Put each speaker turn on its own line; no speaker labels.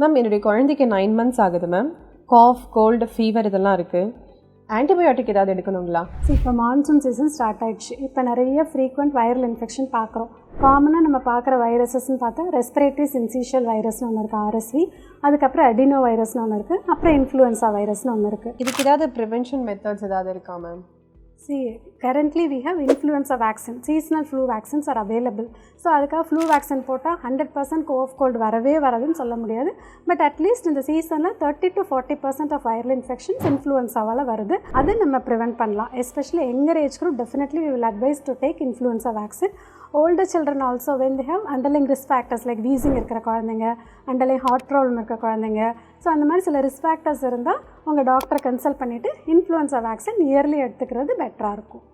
Ma'am என்னுடைய குழந்தைக்கு 9 months ஆகுது மேம். காஃப், கோல்டு, ஃபீவர் இதெல்லாம் இருக்குது. ஆன்டிபயோட்டிக் ஏதாவது எடுக்கணுங்களா?
இப்போ மான்சூன் சீசன் ஸ்டார்ட் ஆகிடுச்சு. இப்போ நிறைய ஃப்ரீக்வெண்ட் வைரல் இன்ஃபெக்ஷன் பார்க்குறோம். காமனாக நம்ம பார்க்குற வைரஸஸ்ன்னு பார்த்தா ரெஸ்பிரேட்டரி சின்சிஷியல் வைரஸ்னு ஒன்று இருக்குது, RSV. அதுக்கப்புறம் அடினோ வைரஸ்னு ஒன்று இருக்குது. அப்புறம் இன்ஃப்ளூயன்ஸா வைரஸ்னு ஒன்று இருக்குது.
இதுக்கு ஏதாவது ப்ரிவென்ஷன் மெத்தட்ஸ் ஏதாவது இருக்கா ma'am?
currently we have influenza vaccine. Seasonal flu vaccines are available. So அதுக்காக ஃப்ளூ வேக்சின் போட்டால் 100% கோஃப் கோல்டு வரவே வராதுன்னு சொல்ல முடியாது. பட் அட்லீஸ்ட் இந்த சீசனில் 30 to 40% ஆஃப் வைரல் இன்ஃபெக்ஷன்ஸ் இன்ஃப்ளூயன்ஸாவால் வருது. அதை நம்ம ப்ரிவென்ட் பண்ணலாம். Especially younger age group definitely we will advise to take influenza vaccine. Older children also when they have underlying risk factors like wheezing இருக்கிற குழந்தைங்க, underlying heart problem இருக்கிற குழந்தைங்க, so அந்த மாதிரி சில ரிஸ்க் ஃபேக்டர்ஸ் இருந்தால் உங்கள் டாக்டரை கன்சல்ட் பண்ணிவிட்டு இன்ஃப்ளூயன்ஸா வேக்சின் இயர்லி எடுத்துக்கிறது பெட்டராக இருக்கும்.